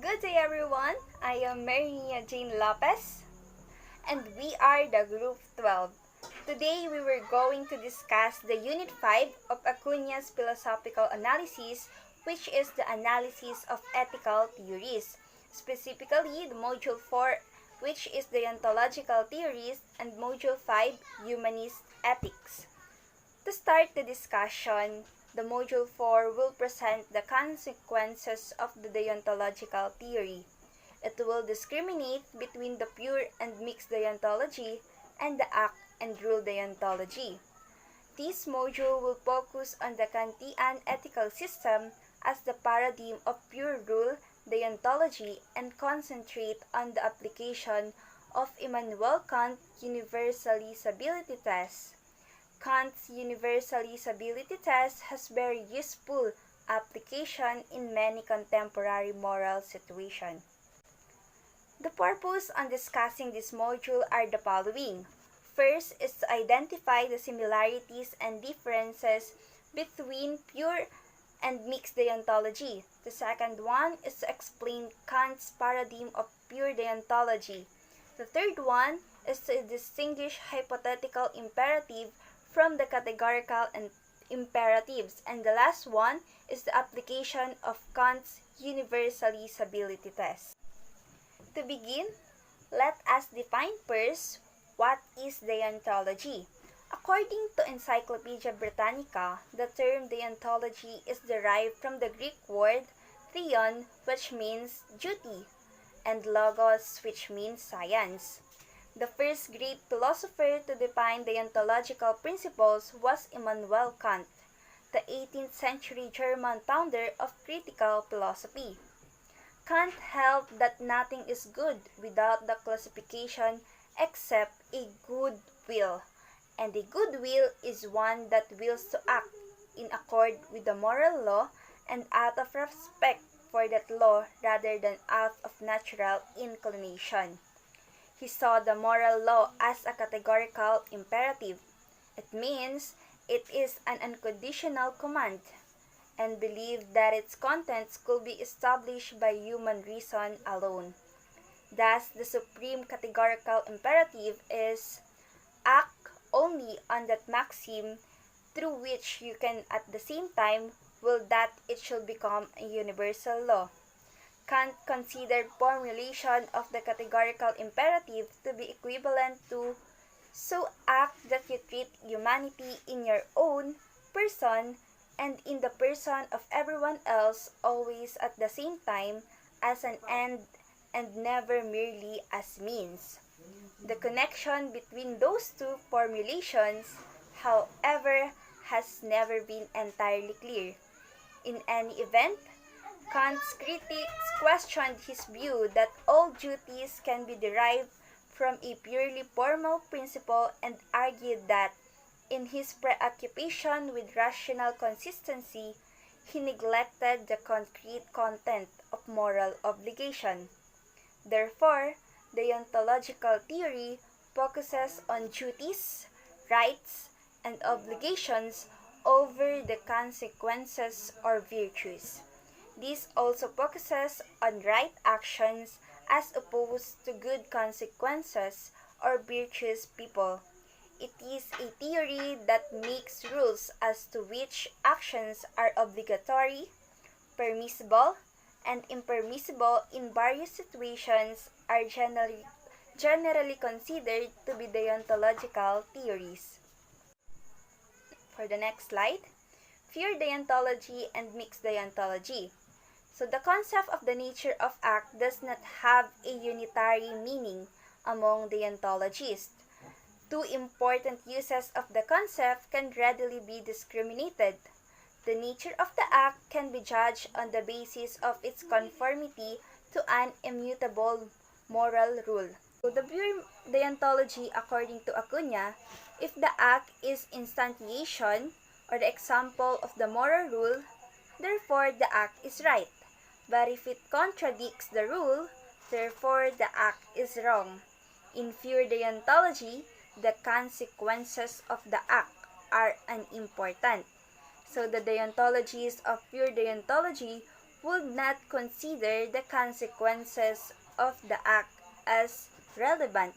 Good day everyone, I am Maria Jane Lopez and we are the Group 12. Today we were going to discuss the Unit 5 of Acuna's philosophical analysis, which is the analysis of ethical theories, specifically the Module 4, which is Deontological theories, and Module 5, Humanist ethics. To start the discussion, the Module 4 will present the consequences of the deontological theory. It will discriminate between the pure and mixed deontology and the act and rule deontology. This module will focus on the Kantian ethical system as the paradigm of pure rule deontology and concentrate on the application of Immanuel Kant's Universability Test. Kant's Universability Test has very useful application in many contemporary moral situations. The purpose on discussing this module are the following. First is to identify the similarities and differences between pure and mixed deontology. The second one is to explain Kant's paradigm of pure deontology. The third one is to distinguish hypothetical imperative from the categorical imperatives, and the last one is the application of Kant's universalisability test. To begin, let us define first what is deontology. According to Encyclopedia Britannica, the term deontology is derived from the Greek word theon, which means duty, and logos, which means science. The first great philosopher to define deontological principles was Immanuel Kant, the 18th century German founder of critical philosophy. Kant held that nothing is good without the classification except a good will, and a good will is one that wills to act in accord with the moral law and out of respect for that law rather than out of natural inclination. He saw the moral law as a categorical imperative. It means it is an unconditional command, and believed that its contents could be established by human reason alone. Thus, the supreme categorical imperative is act only on that maxim through which you can at the same time will that it shall become a universal law. Kant considered formulation of the categorical imperative to be equivalent to so act that you treat humanity in your own person and in the person of everyone else always at the same time as an end and never merely as means. The connection between those two formulations, however, has never been entirely clear. In any event, Kant's critics questioned his view that all duties can be derived from a purely formal principle and argued that, in his preoccupation with rational consistency, he neglected the concrete content of moral obligation. Therefore, deontological theory focuses on duties, rights, and obligations over the consequences or virtues. This also focuses on right actions as opposed to good consequences or virtuous people. It is a theory that makes rules as to which actions are obligatory, permissible, and impermissible in various situations are generally considered to be deontological theories. For the next slide, pure deontology and mixed deontology. So the concept of the nature of act does not have a unitary meaning among deontologists. Two important uses of the concept can readily be discriminated. The nature of the act can be judged on the basis of its conformity to an immutable moral rule. So the pure deontology, according to Acuna, if the act is instantiation or the example of the moral rule, therefore the act is right. But if it contradicts the rule, therefore the act is wrong. In pure deontology, the consequences of the act are unimportant. So the deontologies of pure deontology would not consider the consequences of the act as relevant.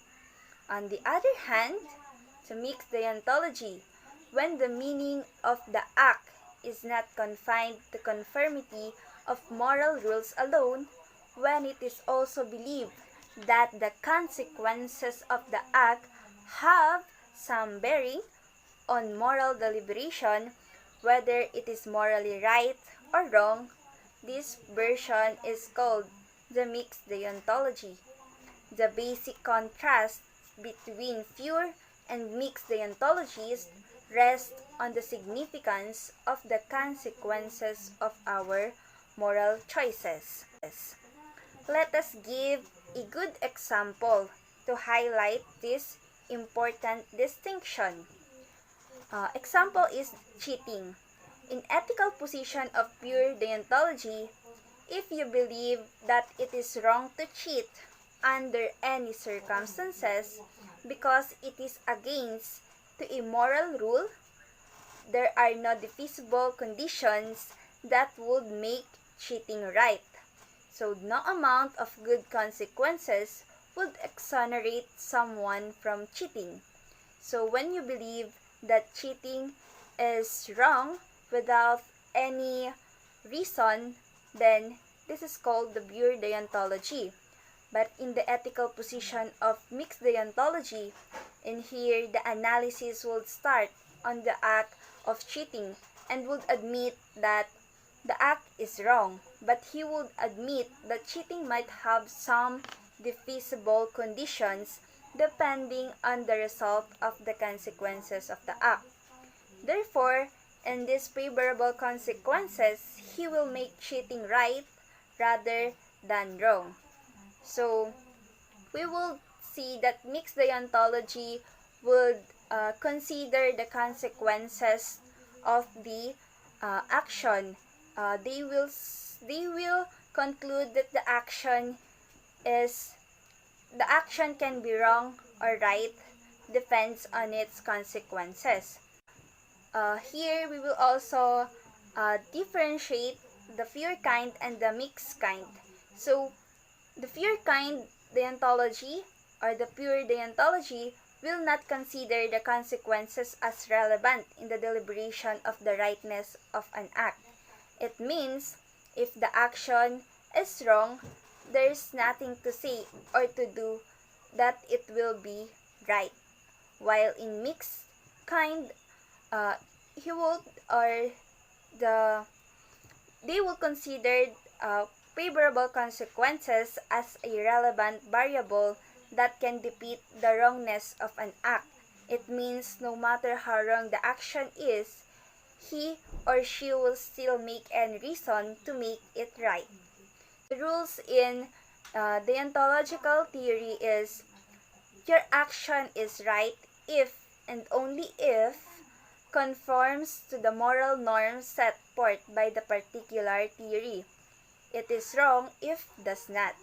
On the other hand, to mixed deontology, when the meaning of the act is not confined to conformity of moral rules alone, when it is also believed that the consequences of the act have some bearing on moral deliberation, whether it is morally right or wrong, this version is called the mixed deontology. The basic contrast between pure and mixed deontologies rests on the significance of the consequences of our moral choices. Let us give a good example to highlight this important distinction. Example is cheating. In ethical position of pure deontology, if you believe that it is wrong to cheat under any circumstances because it is against to a moral rule, there are no defeasible conditions that would make cheating right. So no amount of good consequences would exonerate someone from cheating. So when you believe that cheating is wrong without any reason, then this is called the pure deontology. But in the ethical position of mixed deontology, in here the analysis would start on the act of cheating and would admit that the act is wrong, but he would admit that cheating might have some defeasible conditions depending on the result of the consequences of the act. Therefore, in these favorable consequences, he will make cheating right rather than wrong. So, we will see that mixed deontology would consider the consequences of the action. They will conclude that the action can be wrong or right, depends on its consequences. Here we will also differentiate the pure kind and the mixed kind. So, the pure kind deontology or the pure deontology will not consider the consequences as relevant in the deliberation of the rightness of an act. It means if the action is wrong, there is nothing to say or to do that it will be right. While in mixed kind, they will consider favorable consequences as a relevant variable that can defeat the wrongness of an act. It means no matter how wrong the action is, he or she will still make any reason to make it right. The rules in deontological theory is your action is right if and only if conforms to the moral norms set forth by the particular theory. It is wrong if does not.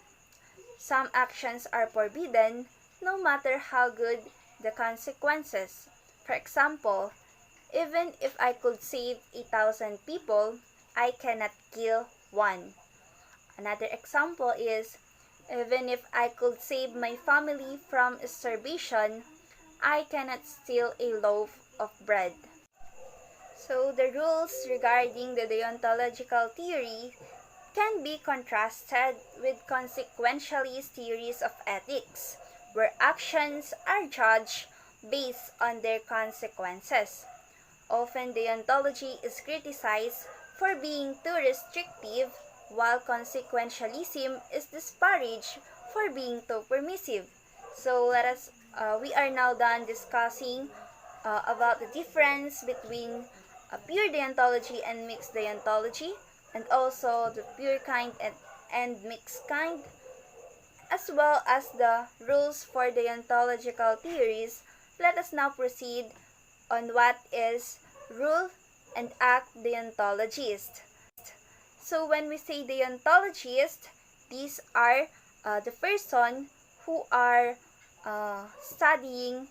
Some actions are forbidden no matter how good the consequences. For example, even if I could save 1,000 people, I cannot kill one. Another example is, even if I could save my family from starvation, I cannot steal a loaf of bread. So the rules regarding the deontological theory can be contrasted with consequentialist theories of ethics, where actions are judged based on their consequences. Often deontology is criticized for being too restrictive, while consequentialism is disparaged for being too permissive. So we are now done discussing about the difference between pure deontology and mixed deontology, and also the pure kind and mixed kind, as well as the rules for deontological theories. Let us now proceed on what is rule and act deontologist. So when we say deontologist, these are the person who are studying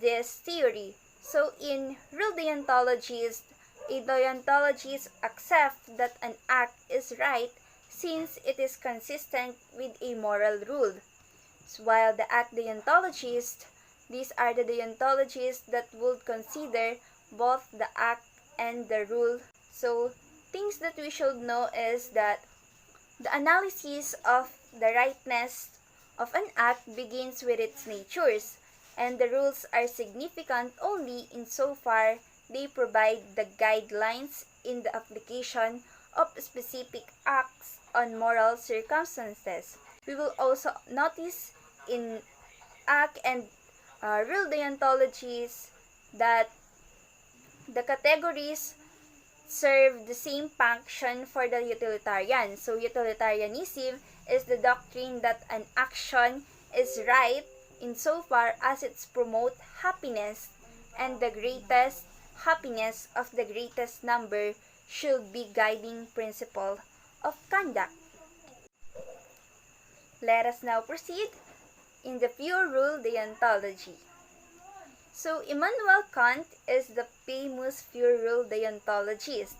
this theory. So in rule deontologist, a deontologist accepts that an act is right since it is consistent with a moral rule. While the act deontologists, these are the deontologists that would consider both the act and the rule. So, things that we should know is that the analysis of the rightness of an act begins with its natures, and the rules are significant only insofar they provide the guidelines in the application of specific acts on moral circumstances. We will also notice in act and rule deontologies that the categories serve the same function for the utilitarian. So utilitarianism is the doctrine that an action is right insofar as it promotes happiness, and the greatest happiness of the greatest number should be guiding principle of conduct. Let us now proceed in the pure rule deontology. So Immanuel Kant is the famous pure rule deontologist.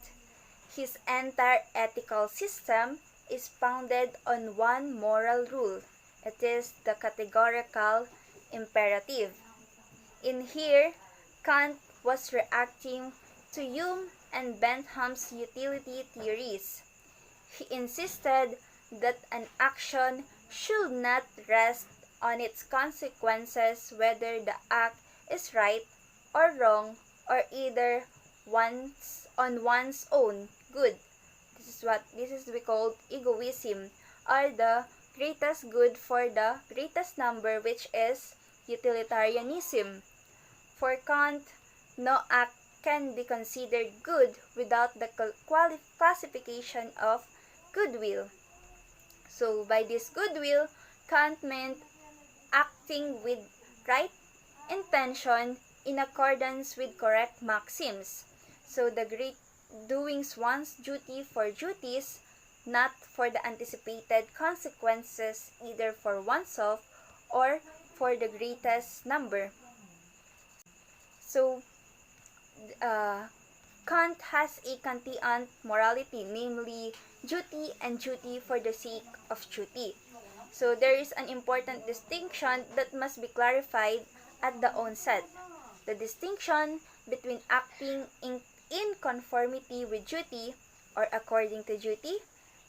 His entire ethical system is founded on one moral rule. It is the Categorical Imperative. In here, Kant was reacting to Hume and Bentham's utility theories. He insisted that an action should not rest on its consequences, whether the act is right or wrong, or either on one's own good. This is we call egoism, or the greatest good for the greatest number, which is utilitarianism. For Kant, no act can be considered good without the classification of goodwill. So by this goodwill, Kant meant acting with right intention in accordance with correct maxims. So the great doings one's duty for duties, not for the anticipated consequences either for oneself or for the greatest number. So Kant has a Kantian morality, namely duty and duty for the sake of duty. So there is an important distinction that must be clarified at the onset. The distinction between acting in conformity with duty or according to duty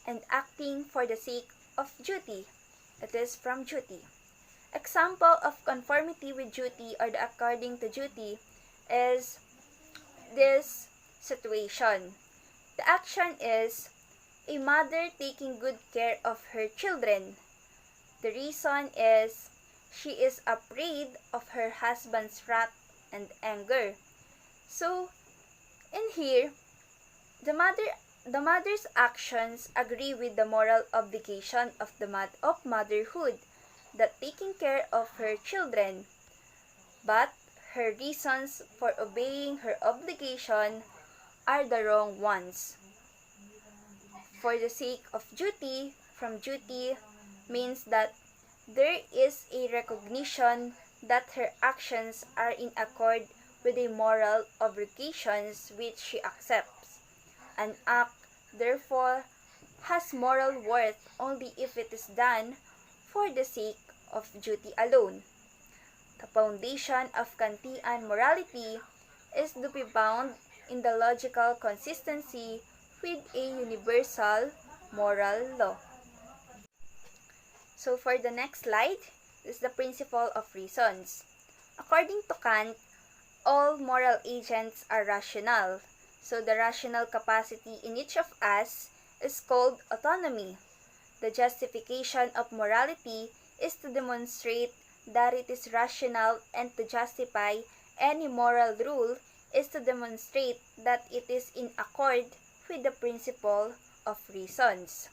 and acting for the sake of duty. It is from duty. Example of conformity with duty or the according to duty is this situation. The action is a mother taking good care of her children. The reason is she is afraid of her husband's wrath and anger. So, in here, the mother's actions agree with the moral obligation of motherhood, that taking care of her children, but her reasons for obeying her obligation are the wrong ones. For the sake of duty, from duty means that there is a recognition that her actions are in accord with the moral obligations which she accepts. An act, therefore, has moral worth only if it is done for the sake of duty alone. The foundation of Kantian morality is to be found in the logical consistency with a universal moral law. So for the next slide is the principle of reasons. According to Kant, all moral agents are rational. So the rational capacity in each of us is called autonomy. The justification of morality is to demonstrate that it is rational, and to justify any moral rule is to demonstrate that it is in accord with the principle of reasons.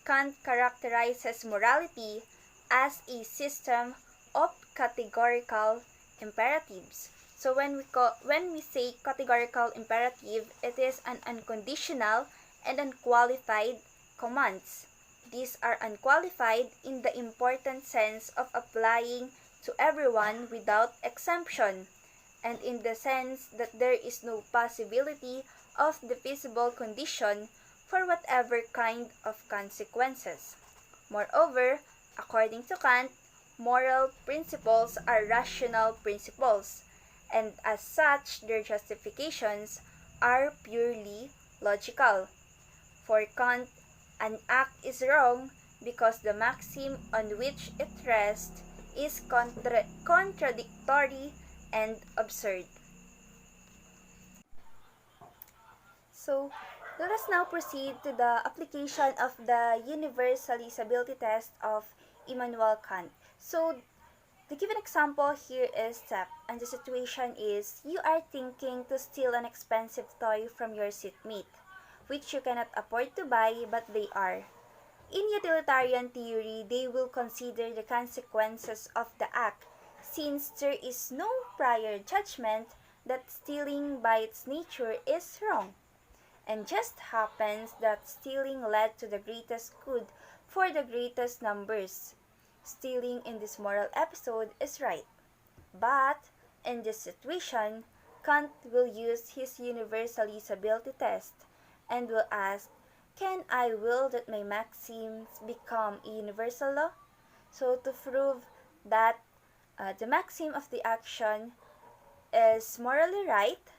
Kant characterizes morality as a system of categorical imperatives. So when we say categorical imperative, it is an unconditional and unqualified commands. These are unqualified in the important sense of applying to everyone without exemption, and in the sense that there is no possibility of defeasible condition for whatever kind of consequences. Moreover, according to Kant, moral principles are rational principles, and as such, their justifications are purely logical. For Kant, an act is wrong because the maxim on which it rests is contradictory and absurd. So, let us now proceed to the application of the Universalisability Test of Immanuel Kant. So, the given example here is theft, and the situation is you are thinking to steal an expensive toy from your seatmate, which you cannot afford to buy, but they are. In utilitarian theory, they will consider the consequences of the act, since there is no prior judgment that stealing by its nature is wrong. And just happens that stealing led to the greatest good for the greatest numbers. Stealing in this moral episode is right. But in this situation, Kant will use his universalisability test and will ask, can I will that my maxims become a universal law? So to prove that the maxim of the action is morally right,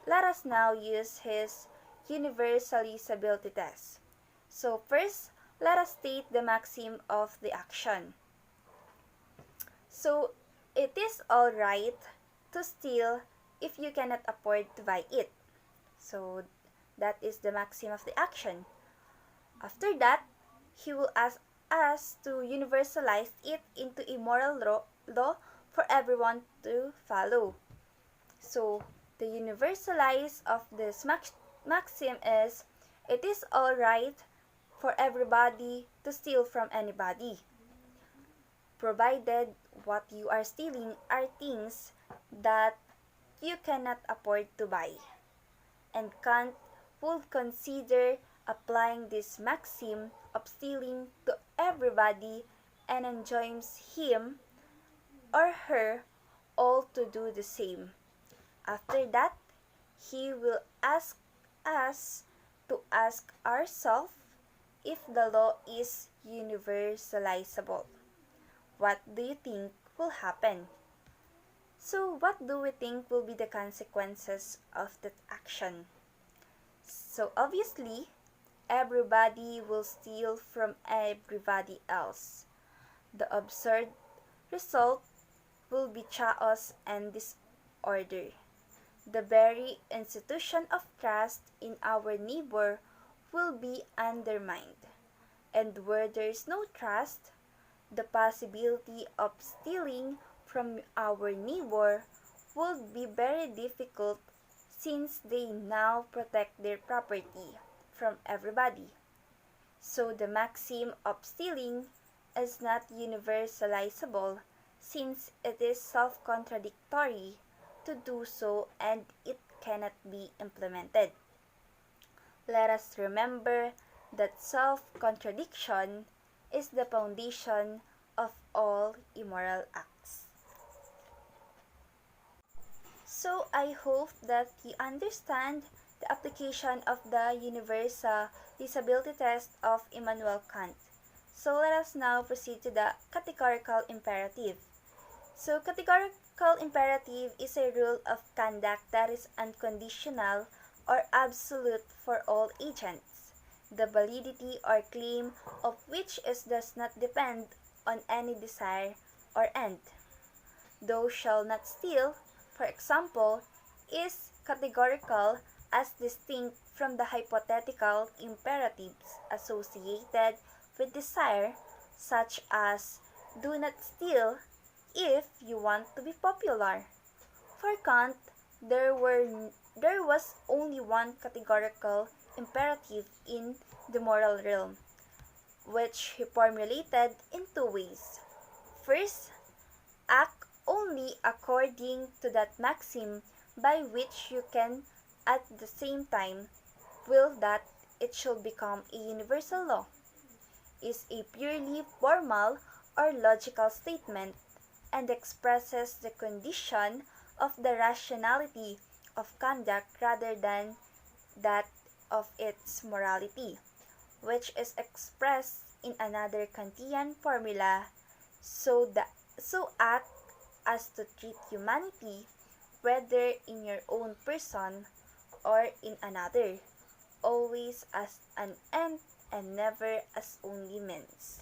let us now use his universalisability test. So first, let us state the maxim of the action. So, it is alright to steal if you cannot afford to buy it. So, that is the maxim of the action. After that, he will ask us to universalize it into a moral law for everyone to follow. So, the universalize of this maxim is, it is alright for everybody to steal from anybody, provided what you are stealing are things that you cannot afford to buy. And Kant would consider applying this maxim of stealing to everybody and enjoins him or her all to do the same. After that, he will ask us to ask ourselves if the law is universalizable. What do you think will happen? So, what do we think will be the consequences of that action? So, obviously, everybody will steal from everybody else. The absurd result will be chaos and disorder. The very institution of trust in our neighbor will be undermined. And where there is no trust, the possibility of stealing from our neighbor will be very difficult since they now protect their property from everybody. So the maxim of stealing is not universalizable since it is self-contradictory to do so and it cannot be implemented. Let us remember that self-contradiction is the foundation of all immoral acts. So I hope that you understand the application of the Universalisability Test of Immanuel Kant. So let us now proceed to the Categorical Imperative. So Categorical Imperative is a rule of conduct that is unconditional or absolute for all agents, the validity or claim of which does not depend on any desire or end. Thou shalt not steal, for example, is categorical as distinct from the hypothetical imperatives associated with desire, such as do not steal if you want to be popular. For Kant, there was only one categorical imperative in the moral realm, which he formulated in two ways. First, act only according to that maxim by which you can at the same time will that it shall become a universal law, is a purely formal or logical statement and expresses the condition of the rationality of conduct rather than that of its morality, which is expressed in another Kantian formula, so act as to treat humanity, whether in your own person or in another, always as an end and never as only means.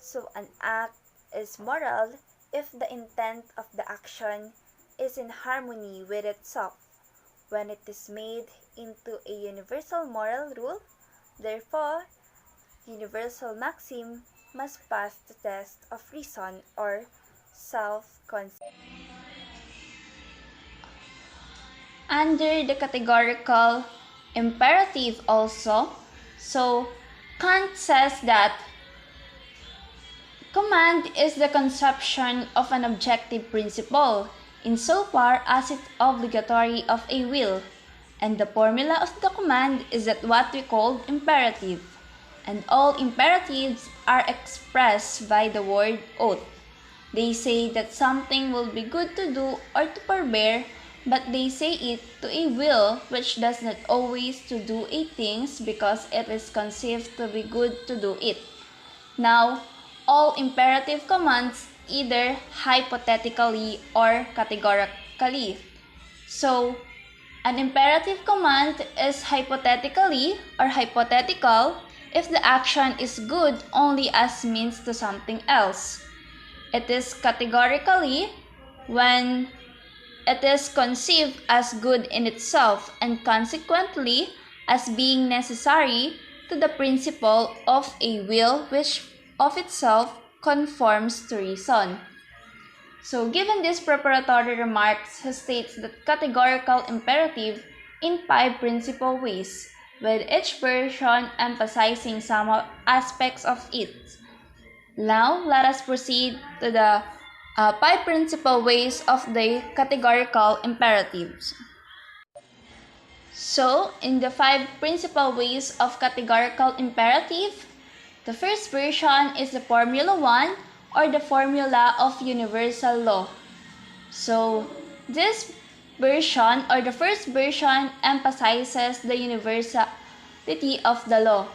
So an act is moral if the intent of the action is in harmony with itself. When it is made into a universal moral rule, therefore, universal maxim must pass the test of reason or self-concept. Under the categorical imperative also, so Kant says that command is the conception of an objective principle insofar as it's obligatory of a will, and the formula of the command is that what we call imperative, and all imperatives are expressed by the word ought. They say that something will be good to do or to forbear, but they say it to a will which does not always to do a things because it is conceived to be good to do it. Now, all imperative commands either hypothetically or categorically. So, an imperative command is hypothetically or hypothetical if the action is good only as means to something else. It is categorically when it is conceived as good in itself and consequently as being necessary to the principle of a will which of itself conforms to reason. So given these preparatory remarks, he states that categorical imperative in 5 principal ways, with each version emphasizing some aspects of it. Now, let us proceed to the 5 principal ways of the categorical imperatives. So, in the 5 principal ways of categorical imperative, the first version is the Formula 1 or the formula of universal law. So, this version or the first version emphasizes the universality of the law.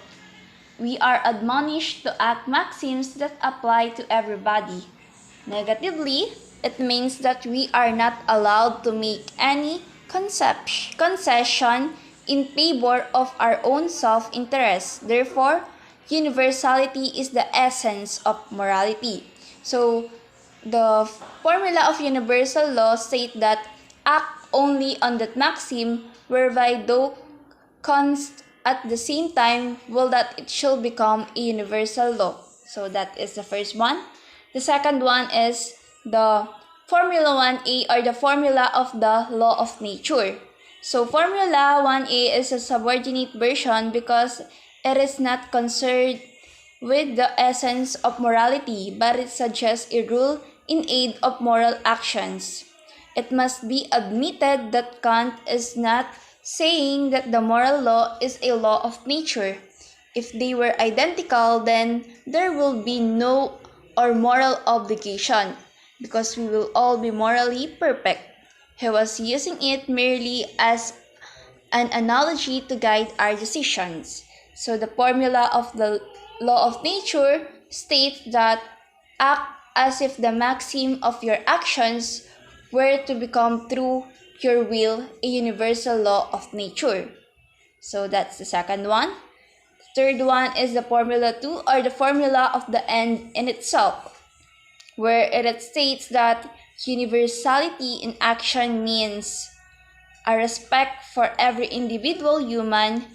We are admonished to act maxims that apply to everybody. Negatively, it means that we are not allowed to make any concession in favor of our own self-interest. Therefore, universality is the essence of morality. So, the formula of universal law states that act only on that maxim whereby thou const at the same time will that it shall become a universal law. So that is the first one. The second one is the Formula 1A or the formula of the law of nature. So Formula 1A is a subordinate version because it is not concerned with the essence of morality, but it suggests a rule in aid of moral actions. It must be admitted that Kant is not saying that the moral law is a law of nature. If they were identical, then there will be no or moral obligation, because we will all be morally perfect. He was using it merely as an analogy to guide our decisions. So the formula of the law of nature states that act as if the maxim of your actions were to become through your will a universal law of nature. So that's the second one. The third one is the Formula 2 or the formula of the end in itself, where it states that universality in action means a respect for every individual human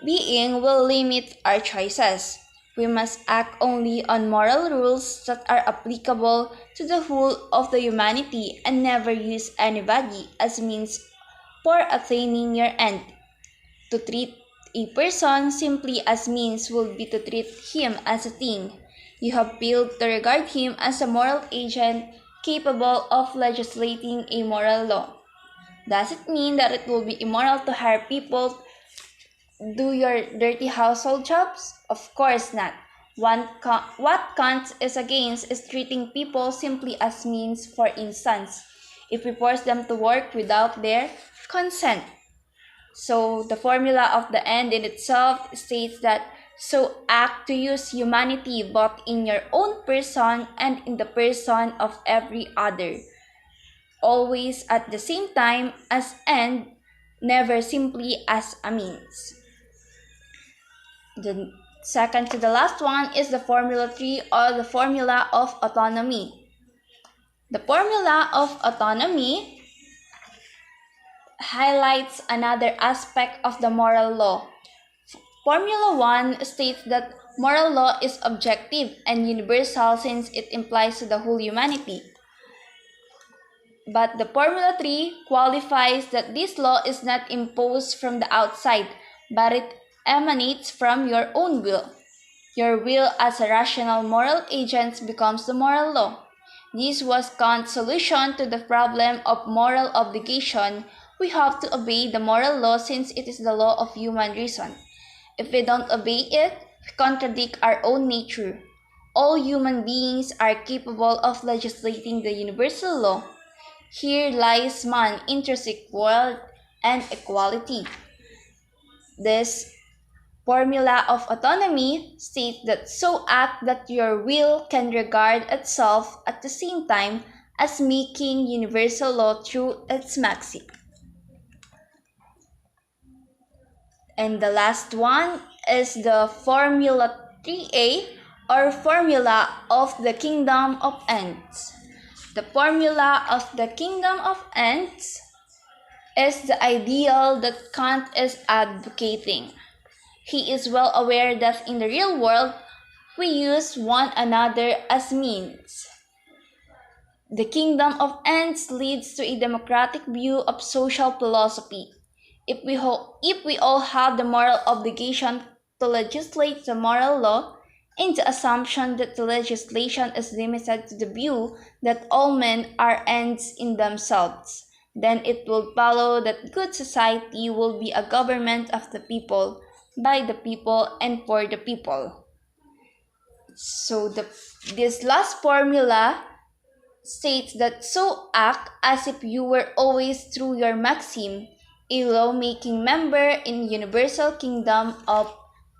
being will limit our choices. We must act only on moral rules that are applicable to the whole of the humanity and never use anybody as means for attaining your end. To treat a person simply as means will be to treat him as a thing. You have failed to regard him as a moral agent capable of legislating a moral law. Does it mean that it will be immoral to hire people do your dirty household jobs? Of course not. What Kant is against is treating people simply as means. For instance, if we force them to work without their consent. So the formula of the end in itself states that so act to use humanity both in your own person and in the person of every other, always at the same time as end, never simply as a means. The second to the last one is the Formula 3 or the formula of autonomy. The formula of autonomy highlights another aspect of the moral law. Formula 1 states that moral law is objective and universal since it implies to the whole humanity. But the Formula 3 qualifies that this law is not imposed from the outside, but it emanates from your own will. Your will as a rational moral agent becomes the moral law. This was Kant's solution to the problem of moral obligation. We have to obey the moral law since it is the law of human reason. If we don't obey it, we contradict our own nature. All human beings are capable of legislating the universal law. Here lies man's intrinsic worth and equality. This formula of autonomy states that so act that your will can regard itself at the same time as making universal law through its maxim. And the last one is the Formula 3A or Formula of the Kingdom of Ends. The formula of the Kingdom of Ends is the ideal that Kant is advocating. He is well aware that in the real world, we use one another as means. The Kingdom of Ends leads to a democratic view of social philosophy. If we all have the moral obligation to legislate the moral law, in the assumption that the legislation is limited to the view that all men are ends in themselves, then it will follow that good society will be a government of the people, by the people, and for the people. So this last formula states that so act as if you were always through your maxim, a law-making member in universal kingdom of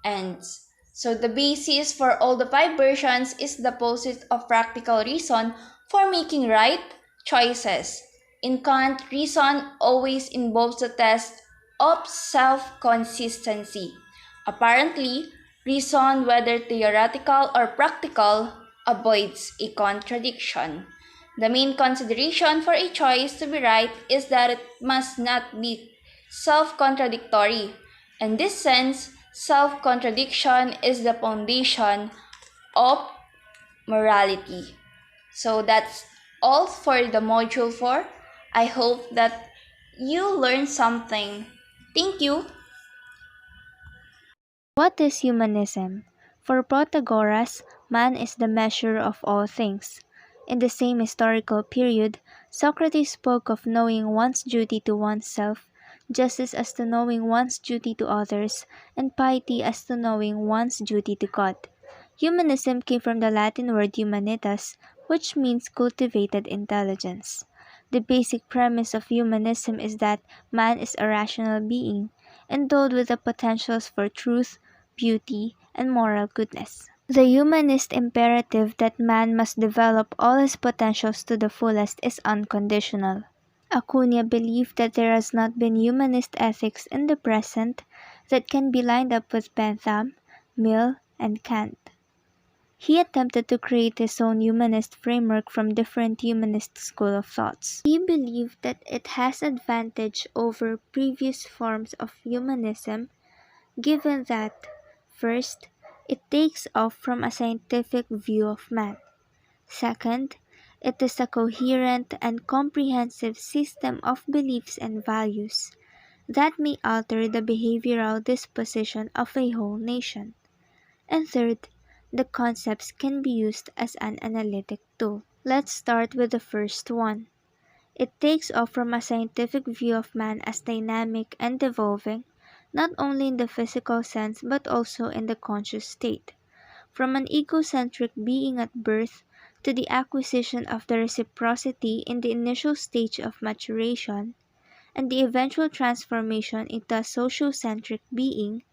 ends. So the basis for all the 5 versions is the pursuit of practical reason for making right choices. In Kant, reason always involves the test of self-consistency. Apparently, reason, whether theoretical or practical, avoids a contradiction. The main consideration for a choice to be right is that it must not be self-contradictory. In this sense, self-contradiction is the foundation of morality. So that's all for the module 4. I hope that you learned something. Thank you. What is humanism? For Protagoras, man is the measure of all things. In the same historical period, Socrates spoke of knowing one's duty to oneself, justice as to knowing one's duty to others, and piety as to knowing one's duty to God. Humanism came from the Latin word humanitas, which means cultivated intelligence. The basic premise of humanism is that man is a rational being, endowed with the potentials for truth, beauty, and moral goodness. The humanist imperative that man must develop all his potentials to the fullest is unconditional. Acuna believed that there has not been humanist ethics in the present that can be lined up with Bentham, Mill, and Kant. He attempted to create his own humanist framework from different humanist school of thoughts. He believed that it has advantage over previous forms of humanism given that, first, it takes off from a scientific view of man. Second, it is a coherent and comprehensive system of beliefs and values that may alter the behavioral disposition of a whole nation. And third, the concepts can be used as an analytic tool. Let's start with the first one. It takes off from a scientific view of man as dynamic and evolving, not only in the physical sense but also in the conscious state. From an egocentric being at birth to the acquisition of the reciprocity in the initial stage of maturation, and the eventual transformation into a sociocentric being.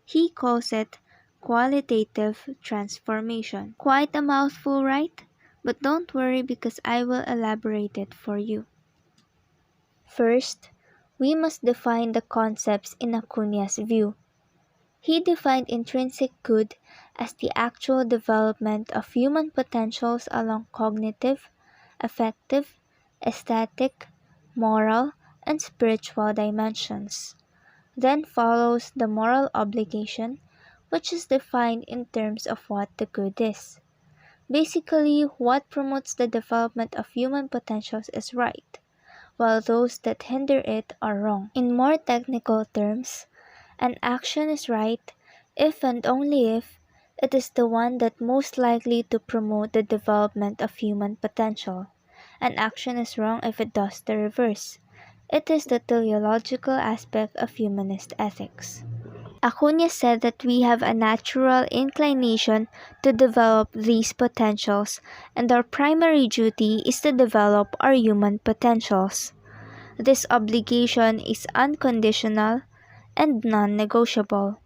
He calls it qualitative transformation. Quite a mouthful, right? But don't worry because I will elaborate it for you. First, we must define the concepts in Acuna's view. He defined intrinsic good as the actual development of human potentials along cognitive, affective, aesthetic, moral, and spiritual dimensions. Then follows the moral obligation, which is defined in terms of what the good is. Basically, what promotes the development of human potentials is right, while those that hinder it are wrong. In more technical terms, an action is right if and only if it is the one that most likely to promote the development of human potential. An action is wrong if it does the reverse. It is the teleological aspect of humanist ethics. Acuna said that we have a natural inclination to develop these potentials, and our primary duty is to develop our human potentials. This obligation is unconditional and non-negotiable.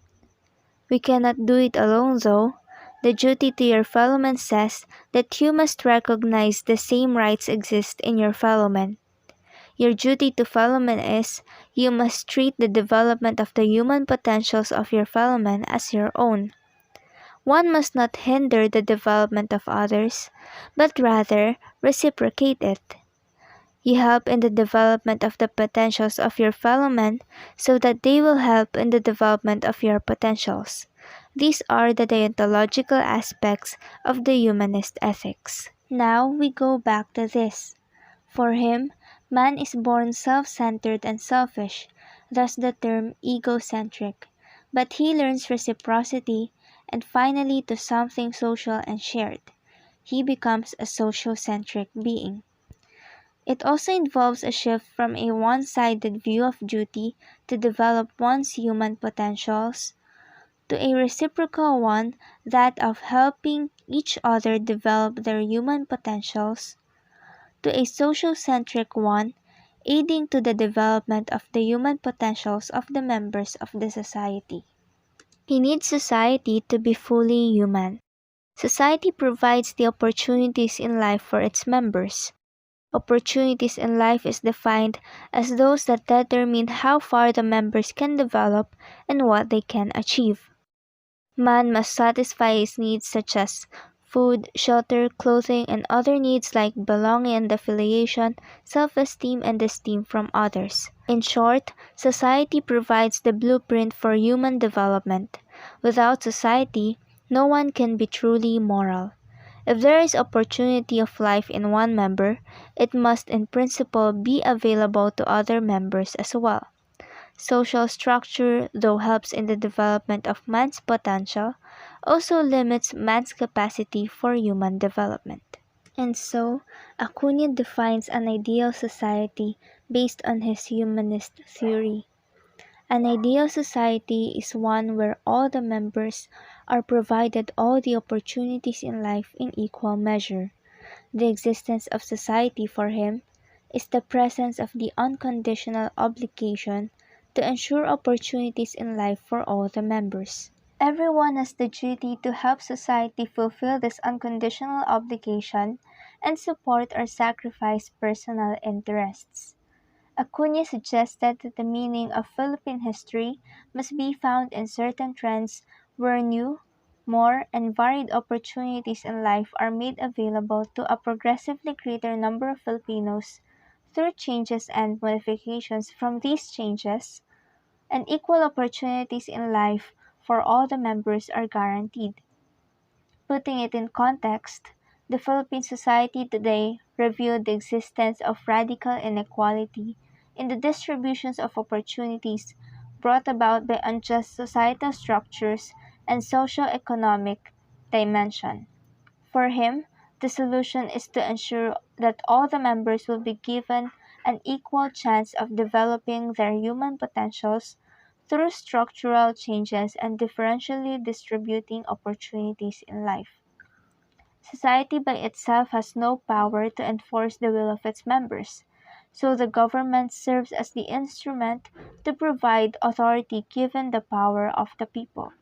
We cannot do it alone though. The duty to your fellowman says that you must recognize the same rights exist in your fellowman. Your duty to fellowman is, you must treat the development of the human potentials of your fellowman as your own. One must not hinder the development of others, but rather reciprocate it. You help in the development of the potentials of your fellowman so that they will help in the development of your potentials. These are the deontological aspects of the humanist ethics. Now we go back to this. For him, man is born self-centered and selfish, thus the term egocentric. But he learns reciprocity and finally to something social and shared. He becomes a sociocentric being. It also involves a shift from a one-sided view of duty to develop one's human potentials to a reciprocal one, that of helping each other develop their human potentials, to a sociocentric one, aiding to the development of the human potentials of the members of the society. He needs society to be fully human. Society provides the opportunities in life for its members. Opportunities in life is defined as those that determine how far the members can develop and what they can achieve. Man must satisfy his needs such as food, shelter, clothing, and other needs like belonging and affiliation, self-esteem, and esteem from others. In short, society provides the blueprint for human development. Without society, no one can be truly moral. If there is opportunity of life in one member, it must in principle be available to other members as well. Social structure, though helps in the development of man's potential, also limits man's capacity for human development. And so, Acuna defines an ideal society based on his humanist theory. An ideal society is one where all the members are provided all the opportunities in life in equal measure. The existence of society for him is the presence of the unconditional obligation to ensure opportunities in life for all the members. Everyone has the duty to help society fulfill this unconditional obligation and support or sacrifice personal interests. Acuna suggested that the meaning of Philippine history must be found in certain trends where new, more, and varied opportunities in life are made available to a progressively greater number of Filipinos through changes and modifications. From these changes, and equal opportunities in life for all the members are guaranteed. Putting it in context, the Philippine society today revealed the existence of radical inequality in the distributions of opportunities brought about by unjust societal structures and socio-economic dimension. For him, the solution is to ensure that all the members will be given an equal chance of developing their human potentials through structural changes and differentially distributing opportunities in life. Society by itself has no power to enforce the will of its members. so the government serves as the instrument to provide authority given the power of the people.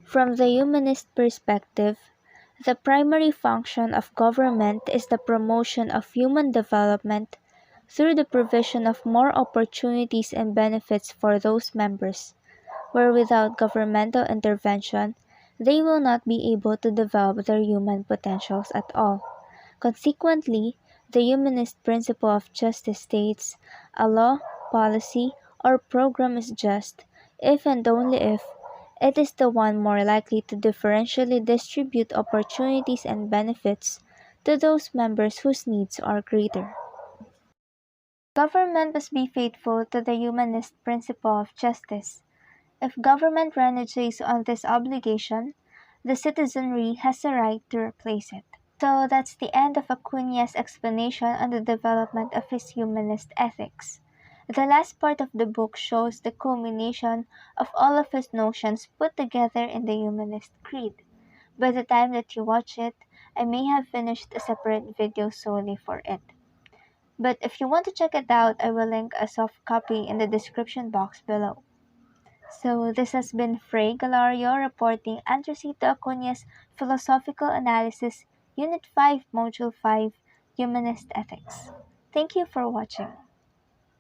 From the humanist perspective, the primary function of government is the promotion of human development through the provision of more opportunities and benefits for those members, where without governmental intervention, they will not be able to develop their human potentials at all. Consequently, the humanist principle of justice states, a law, policy, or program is just if and only if it is the one more likely to differentially distribute opportunities and benefits to those members whose needs are greater. Government must be faithful to the humanist principle of justice. If government reneges on this obligation, the citizenry has a right to replace it. So that's the end of Acuna's explanation on the development of his humanist ethics. The last part of the book shows the culmination of all of his notions put together in the humanist creed. By the time that you watch it, I may have finished a separate video solely for it. But if you want to check it out, I will link a soft copy in the description box below. So this has been Frey Galario reporting Andresito Acuna's Philosophical Analysis, Unit 5, Module 5, Humanist Ethics. Thank you for watching.